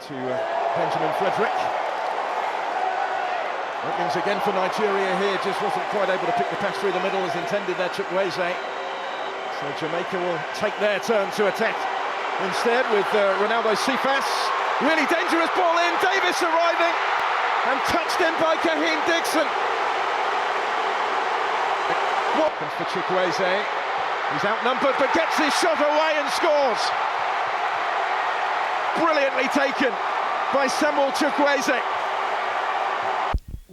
to Benjamin Frederick. Openings again for Nigeria here, just wasn't quite able to pick the pass through the middle as intended there, Chukwueze. So Jamaica will take their turn to attack. Instead with Ronaldo Cephas. Really dangerous ball in, Davis arriving and touched in by Kaheem Dixon. What comes for Chukwueze? He's outnumbered but gets his shot away and scores. Brilliantly taken by Samuel Chukwueze.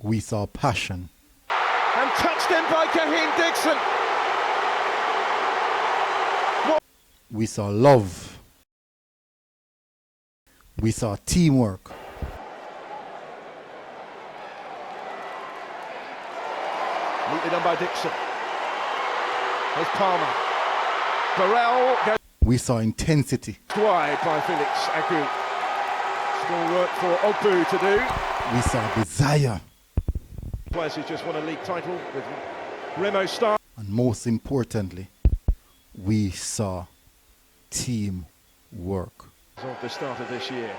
We saw passion. And touched in by Kaheem Dixon. We saw love. We saw teamwork. Neatly done by Dixon. There's Palmer. Burrell goes We saw intensity. wide by Felix Agu. Still work for Ogbu to do. We saw desire. Players who just won a league title with Remo Star. And most importantly, we saw teamwork. Of the start of this year.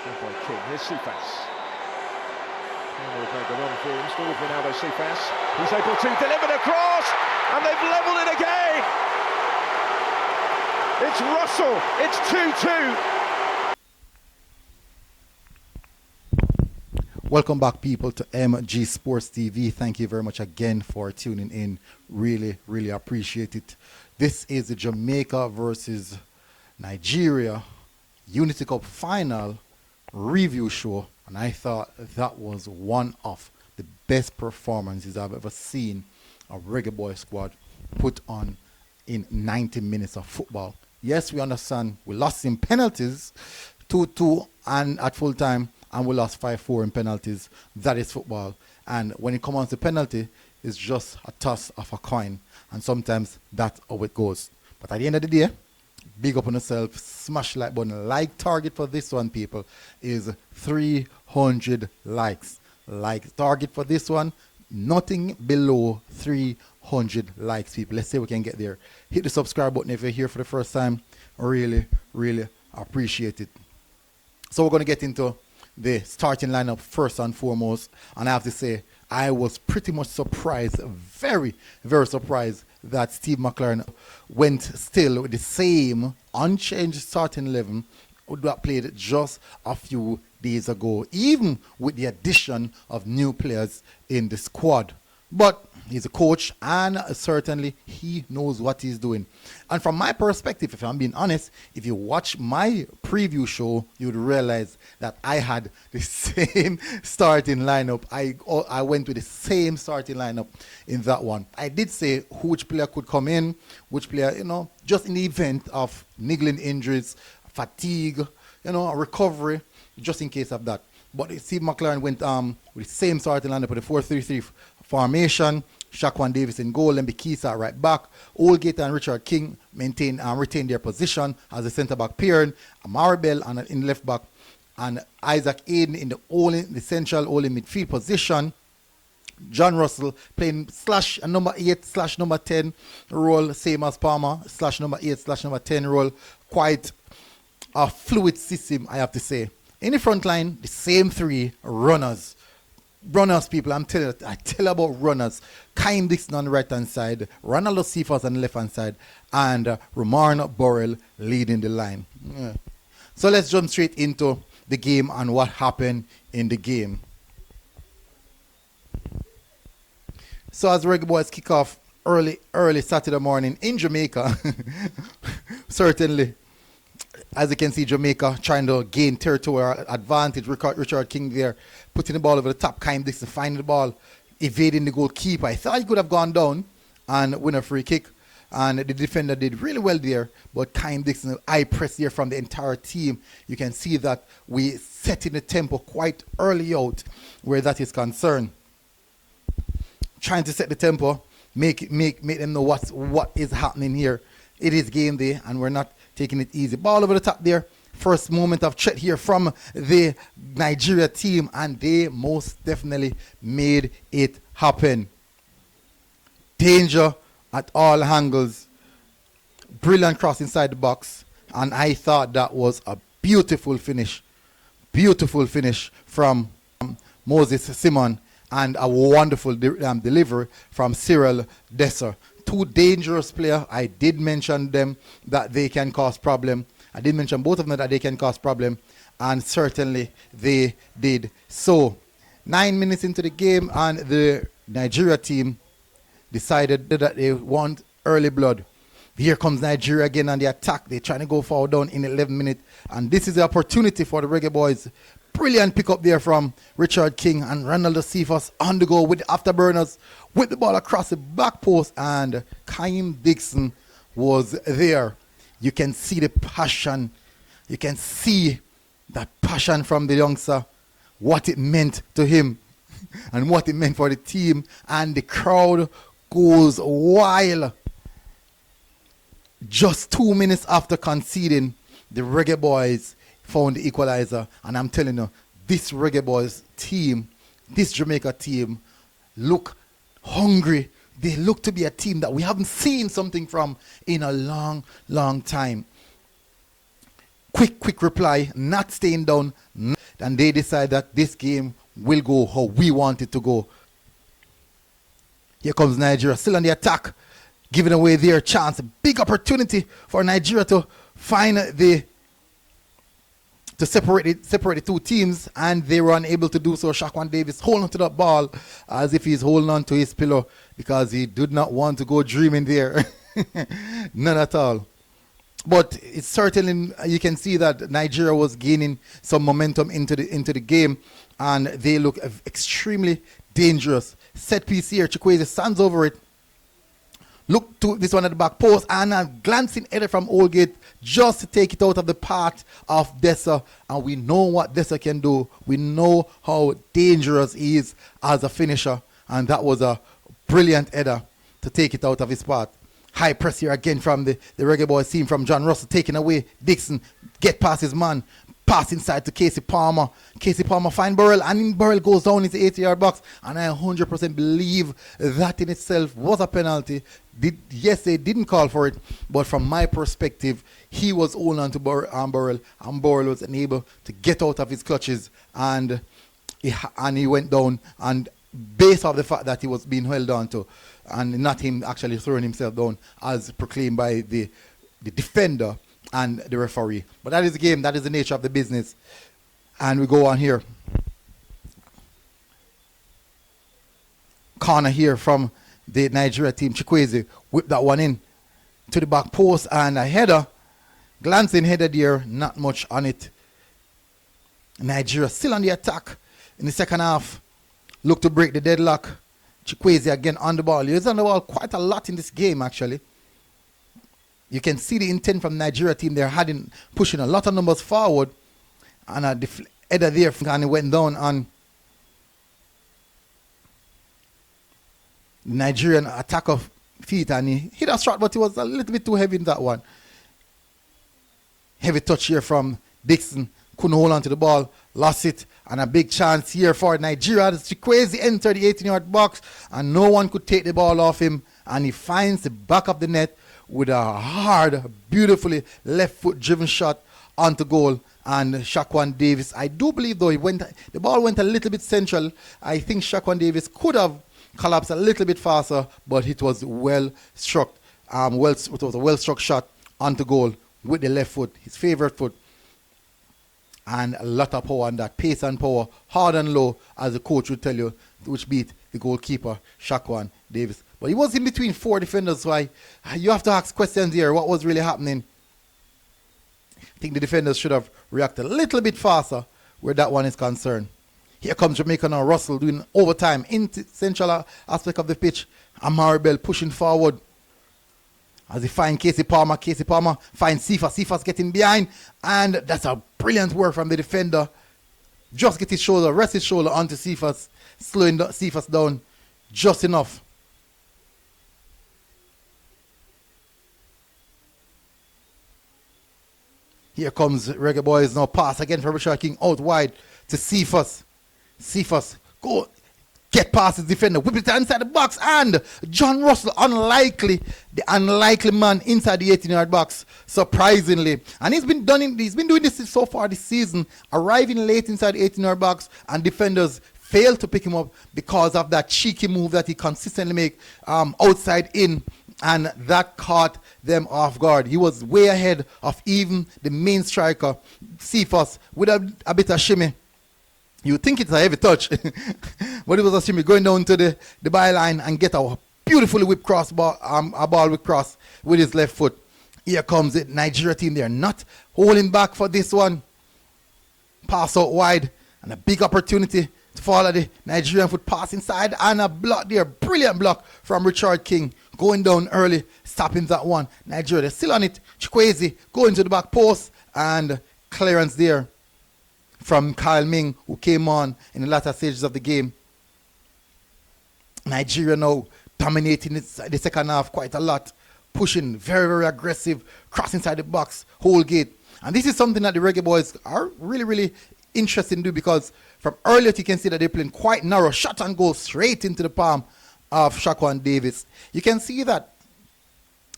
Good by King. Here's Cephas. They've made the run for him. Still with Ronaldo Cephas. He's able to deliver the cross, and they've levelled it again. It's Russell. It's 2-2. Welcome back, people, to MG Sports TV. Thank you very much again for tuning in. Really, really appreciate it. This is the Jamaica versus Nigeria Unity Cup final review show, and I thought that was one of the best performances I've ever seen a Reggae Boyz squad put on in 90 minutes of football. Yes, we understand we lost in penalties, 2-2 and at full time, and we lost 5-4 in penalties. That is football. And when it comes to penalty, it's just a toss of a coin. And sometimes that's how it goes. But at the end of the day, big up on yourself, smash like button. Like target for this one, people, is 300 likes. Like target for this one, nothing below 300 likes, people. Let's see if we can get there. Hit the subscribe button if you're here for the first time. Really, really appreciate it. So we're going to get into the starting lineup first and foremost, and I have to say I was pretty much surprised, very, very surprised that Steve McLaren went still with the same unchanged starting 11 that played just a few days ago, even with the addition of new players in the squad. But he's a coach, and certainly he knows what he's doing. And from my perspective, if I'm being honest, if you watch my preview show, you'd realize that I had the same starting lineup. I went with the same starting lineup in that one. I did say which player could come in, which player, just in the event of niggling injuries, fatigue, recovery, just in case of that. But Steve McLaren went with the same starting lineup with the 4-3-3 formation. Shaquan Davis in goal, and Bikisa right back. Oldgate and Richard King retain their position as a centre-back pair. Amari Bell in left back, and Isaac Aiden in the central only midfield position. John Russell playing slash number 8 slash number 10 role, same as Palmer, slash number 8 slash number 10 role. Quite a fluid system, I have to say. In the front line, the same three runners. Runners, people, I tell about runners. Kaim Dixon on the right hand side, Ronaldo Cephas on the left hand side, and Romain Burrell leading the line. Yeah. So let's jump straight into the game and what happened in the game. So as Reggae Boyz kick off early Saturday morning in Jamaica, certainly, as you can see, Jamaica trying to gain territorial advantage. Richard King there, putting the ball over the top. Kaim Dixon finding the ball, evading the goalkeeper. I thought he could have gone down and win a free kick. And the defender did really well there. But Kaim Dixon, eye press here from the entire team. You can see that we set in the tempo quite early out where that is concerned. Trying to set the tempo, make them know what is happening here. It is game day, and we're not taking it easy. Ball over the top there. First moment of threat here from the Nigeria team, and they most definitely made it happen. danger at all angles. Brilliant cross inside the box. And I thought that was a beautiful finish. Beautiful finish from Moses Simon, and a wonderful delivery from Cyril Dessers. Two dangerous players. I did mention them that they can cause problem. I did mention both of them that they can cause problem, and certainly they did so. 9 minutes into the game, and the Nigeria team decided that they want early blood. Here comes Nigeria again on the attack. They're trying to go forward down in 11 minutes, and this is the opportunity for the Reggae Boyz. Brilliant pick up there from Richard King and Ronaldo Cephas on the go with the afterburners, with the ball across the back post, and Kaim Dixon was there. You can see the passion. You can see that passion from the youngster, what it meant to him and what it meant for the team, and the crowd goes wild. Just 2 minutes after conceding, the Reggae Boyz found the equalizer, and I'm telling you, this Reggae Boyz team, this Jamaica team, look hungry. They look to be a team that we haven't seen something from in a long, long time. Quick reply, not staying down, and they decide that this game will go how we want it to go. Here comes Nigeria, still on the attack, giving away their chance. A big opportunity for Nigeria to find to separate the two teams, and they were unable to do so. Shaquan Davis holding on to that ball as if he's holding on to his pillow because he did not want to go dreaming there. None at all. But it's certainly, you can see that Nigeria was gaining some momentum into the game, and they look extremely dangerous. Set piece here, Chukwueze stands over it. Look to this one at the back post, and a glancing header from Oldgate just to take it out of the path of Dessers. And we know what Dessers can do. We know how dangerous he is as a finisher. And that was a brilliant header to take it out of his path. High press here again from the Reggae Boyz team, from John Russell, taking away Dixon, get past his man, pass inside to Casey Palmer. Casey Palmer find Burrell, and Burrell goes down into the 80-yard box, and I 100% believe that in itself was a penalty. Yes, they didn't call for it, but from my perspective, he was holding on to Burrell, and Burrell was unable to get out of his clutches, and he went down, and based off the fact that he was being held on to, and not him actually throwing himself down as proclaimed by the defender and the referee. But that is the game, that is the nature of the business. And we go on here. Corner here from the Nigeria team. Chukwueze whipped that one in to the back post, and a header, glancing header there, not much on it. Nigeria still on the attack in the second half. Look to break the deadlock. Chukwueze again on the ball. He's on the ball quite a lot in this game, actually. You can see the intent from the Nigeria team. They're pushing a lot of numbers forward. And a header there, and it went down on the Nigerian attacker feet, and he hit a shot, but he was a little bit too heavy in that one. Heavy touch here from Dixon. Couldn't hold on to the ball. Lost it. And a big chance here for Nigeria. As Chukwueze entered the 18-yard box, and no one could take the ball off him. And he finds the back of the net with a hard, beautifully left foot driven shot onto goal. And Shaquan Davis, I do believe though, the ball went a little bit central. I think Shaquan Davis could have collapsed a little bit faster, but it was well struck. It was a well struck shot onto goal with the left foot, his favorite foot. And a lot of power on that, pace and power, hard and low, as the coach would tell you, which beat the goalkeeper, Shaquan Davis. But he was in between four defenders, so you have to ask questions here. What was really happening? I think the defenders should have reacted a little bit faster where that one is concerned. Here comes Jamaica now. Russell doing overtime in the central aspect of the pitch. Amari Bell pushing forward as he finds Casey Palmer. Casey Palmer finds Cephas. Cephas getting behind, and that's a brilliant work from the defender. Just get his shoulder, rest his shoulder onto Cephas, slowing Cephas down just enough. Here comes Reggae Boyz now. Pass again from Richard King out wide to Cephas. Cephas get past his defender, whip it inside the box, and John Russell, the unlikely man inside the 18-yard box, surprisingly. And he's been doing this so far this season, arriving late inside the 18-yard box, and defenders fail to pick him up because of that cheeky move that he consistently make outside in, and that caught them off guard. He was way ahead of even the main striker, Cephas, with a bit of shimmy. You would think it's a heavy touch, but it was a shimmy going down to the byline and get a beautifully whipped a ball whipped cross with his left foot. Here comes the Nigeria team. They're not holding back for this one. Pass out wide and a big opportunity to follow the Nigerian foot, pass inside and a block there. Brilliant block from Richard King. Going down early, stopping that one. Nigeria, they're still on it. Chukwueze going to the back post and clearance there from Kyle Ming, who came on in the latter stages of the game. Nigeria now dominating the second half quite a lot, pushing very, very aggressive, cross inside the box, whole gate. And this is something that the Reggae Boyz are really, really interested in do, because from earlier you can see that they're playing quite narrow, shot and goal straight into the palm of Shaquan Davis. You can see that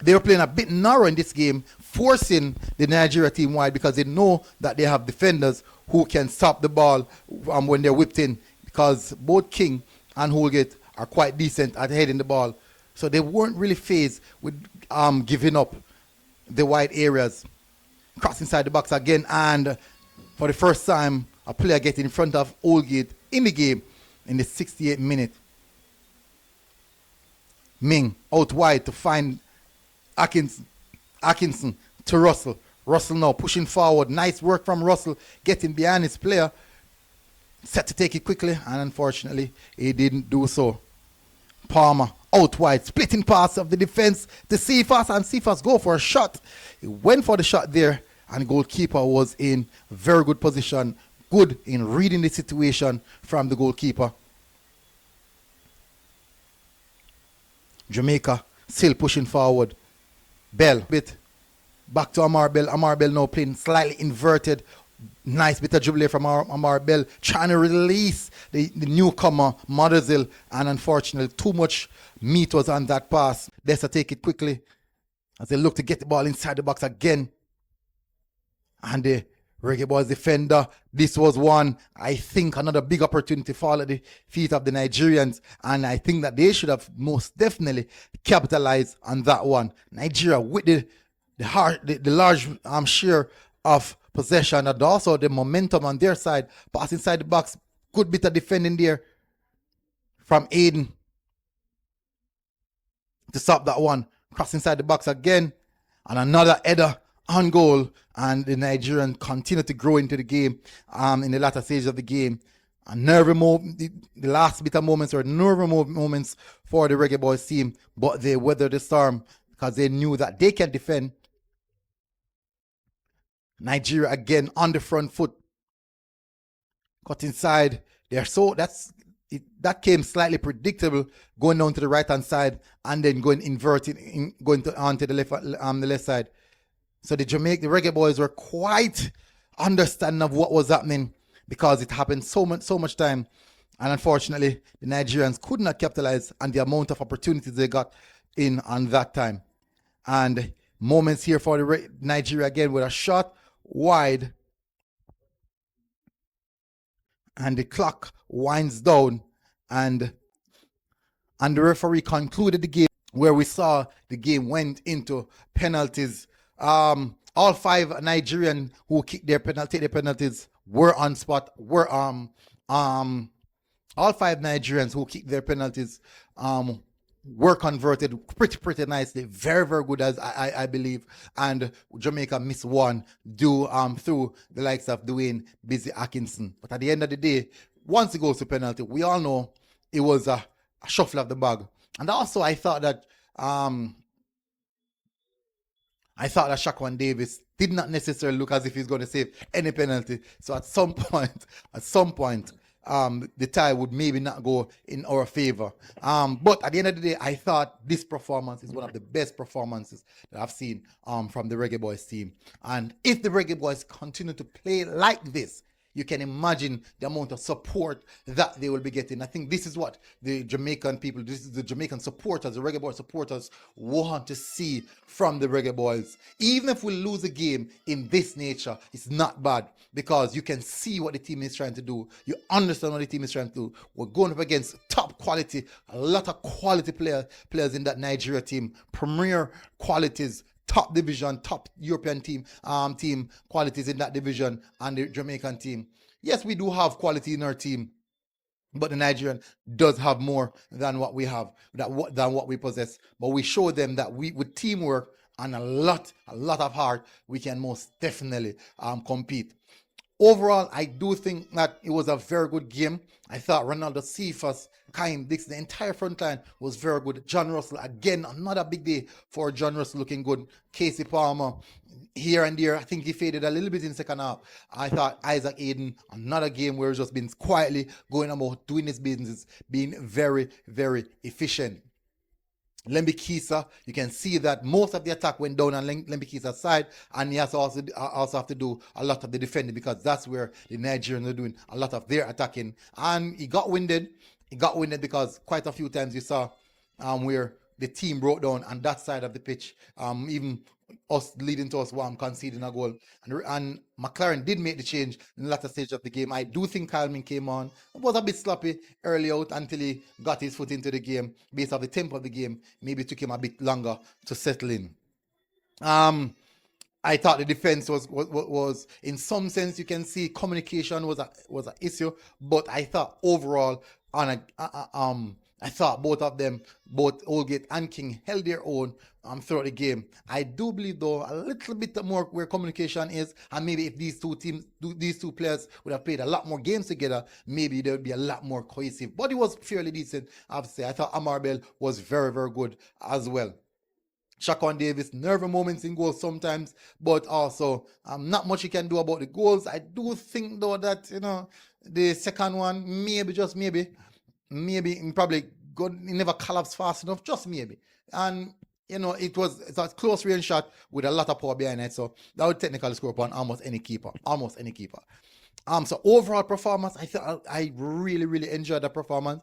they were playing a bit narrow in this game, forcing the Nigeria team wide, because they know that they have defenders who can stop the ball when they're whipped in, because both King and Holgate are quite decent at heading the ball. So they weren't really phased with giving up the wide areas. Cross inside the box again, and for the first time, a player getting in front of Holgate in the game in the 68th minute. Ming out wide to find Atkinson to Russell. Russell now pushing forward. Nice work from Russell, getting behind his player. Set to take it quickly, and unfortunately, he didn't do so. Palmer out wide, splitting pass of the defense to Cephas, and Cephas go for a shot. He went for the shot there, and the goalkeeper was in very good position. Good in reading the situation from the goalkeeper. Jamaica still pushing forward. Bell, back to Amar Bell. Amar Bell now playing slightly inverted. Nice bit of dribble from Amar Bell, trying to release the newcomer, Mothersville, and unfortunately, too much meat was on that pass. Let's take it quickly as they look to get the ball inside the box again. And the Reggae Boyz defender, this was one, I think, another big opportunity fall at the feet of the Nigerians, and I think that they should have most definitely capitalized on that one. Nigeria with the large share of possession and also the momentum on their side, pass inside the box, good bit of defending there from Aiden to stop that one. Cross inside the box again, and another header on goal, and the Nigerians continue to grow into the game in the latter stage of the game. And the last bit of moments were nervy moments for the Reggae Boyz team, but they weathered the storm because they knew that they can defend. Nigeria again on the front foot, cut inside. That came slightly predictable, going down to the right hand side and then going onto the left side. So the Reggae Boyz were quite understanding of what was happening, because it happened so much time, and unfortunately the Nigerians could not capitalize on the amount of opportunities they got in on that time. And moments here for the Nigeria again with a shot wide, and the clock winds down, and the referee concluded the game, where we saw the game went into penalties. All five Nigerian who take their penalties were on spot. All five Nigerians who kicked their penalties were converted pretty nicely, very good, as I believe. And Jamaica missed one due through the likes of Dwayne Busy Atkinson. But at the end of the day, once it goes to penalty, we all know it was a shuffle of the bag. And also, I thought that Shaquan Davis did not necessarily look as if he's going to save any penalty. So at some point, the tie would maybe not go in our favor. But at the end of the day, I thought this performance is one of the best performances that I've seen from the Reggae Boyz team. And if the Reggae Boyz continue to play like this, you can imagine the amount of support that they will be getting. I think this is what the Jamaican people, this is the Jamaican supporters, the Reggae Boyz supporters want to see from the Reggae Boyz. Even if we lose a game in this nature, it's not bad because you can see what the team is trying to do. You understand what the team is trying to do. We're going up against top quality, a lot of quality players in that Nigeria team, premier qualities, top division, top European team qualities in that division, and the Jamaican team. Yes, we do have quality in our team, but the Nigerian does have more than what we have, than what we possess. But we show them that we, with teamwork and a lot of heart, we can most definitely compete. Overall, I do think that it was a very good game. I thought Ronaldo, Cephas, Kaim Dixon, the entire front line was very good. John Russell, again, another big day for John Russell, looking good. Casey Palmer, here and there, I think he faded a little bit in the second half. I thought Isaac Aiden, another game where he's just been quietly going about doing his business, being very, very efficient. Lembi Kisa, you can see that most of the attack went down on Lembi Kisa's side, and he has to also have to do a lot of the defending because that's where the Nigerians are doing a lot of their attacking. And he got winded. He got winded because quite a few times you saw where the team broke down on that side of the pitch, even us leading to us conceding a goal. And McLaren did make the change in the latter stage of the game. I do think Kalmin came on. It was a bit sloppy early out until he got his foot into the game. Based on the tempo of the game, maybe it took him a bit longer to settle in. I thought the defense was in some sense, you can see communication was an issue, but I thought overall I thought both of them, both Oldgate and King, held their own throughout the game. I do believe, though, a little bit more where communication is, and maybe if these two players would have played a lot more games together, maybe they would be a lot more cohesive. But it was fairly decent, I have to say. I thought Amar Bell was very, very good as well. Shaquan Davis, nervy moments in goals sometimes, but also not much you can do about the goals. I do think, though, that, the second one, maybe, just maybe probably he never collapsed fast enough, just maybe. And it was a close range shot with a lot of power behind it, so that would technically score upon almost any keeper. So overall performance, I thought I really, really enjoyed the performance.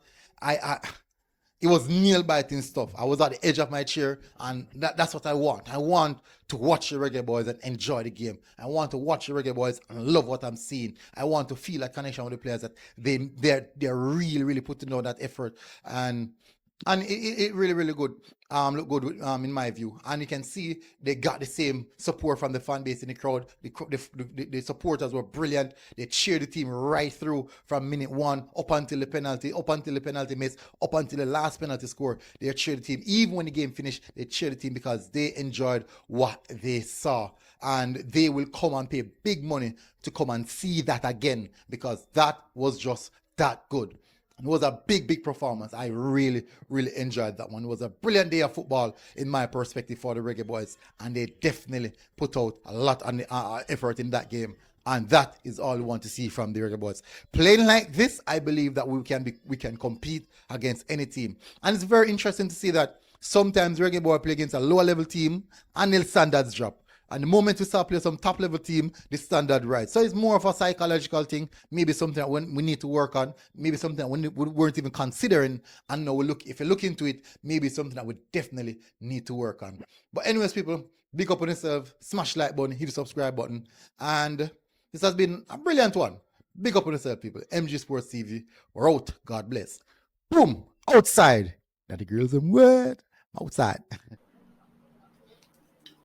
It was nail-biting stuff. I was at the edge of my chair, and that's what I want. I want to watch the Reggae Boyz and enjoy the game. I want to watch the Reggae Boyz and love what I'm seeing. I want to feel a connection with the players, that they're really, really putting out that effort. And it really, really good. Look good in my view. And you can see they got the same support from the fan base in the crowd. The supporters were brilliant. They cheered the team right through from minute one up until the penalty miss, up until the last penalty score. They cheered the team. Even when the game finished, they cheered the team because they enjoyed what they saw. And they will come and pay big money to come and see that again, because that was just that good. It was a big performance. I really, really enjoyed that one. It was a brilliant day of football in my perspective for the Reggae Boyz, and they definitely put out a lot of effort in that game. And that is all we want to see from the Reggae Boyz. Playing like this, I believe that we can compete against any team. And it's very interesting to see that sometimes Reggae Boyz play against a lower level team and their standards drop. And the moment we start playing some top level team, the standard rise. So it's more of a psychological thing, maybe something that we need to work on, maybe something that we weren't even considering. And now if you look into it, maybe something that we definitely need to work on. But anyways, people, big up on yourself, smash like button, hit the subscribe button. And this has been a brilliant one. Big up on yourself, people. MG Sports TV, we're out. God bless. Boom, outside. That the girls are wet. Outside.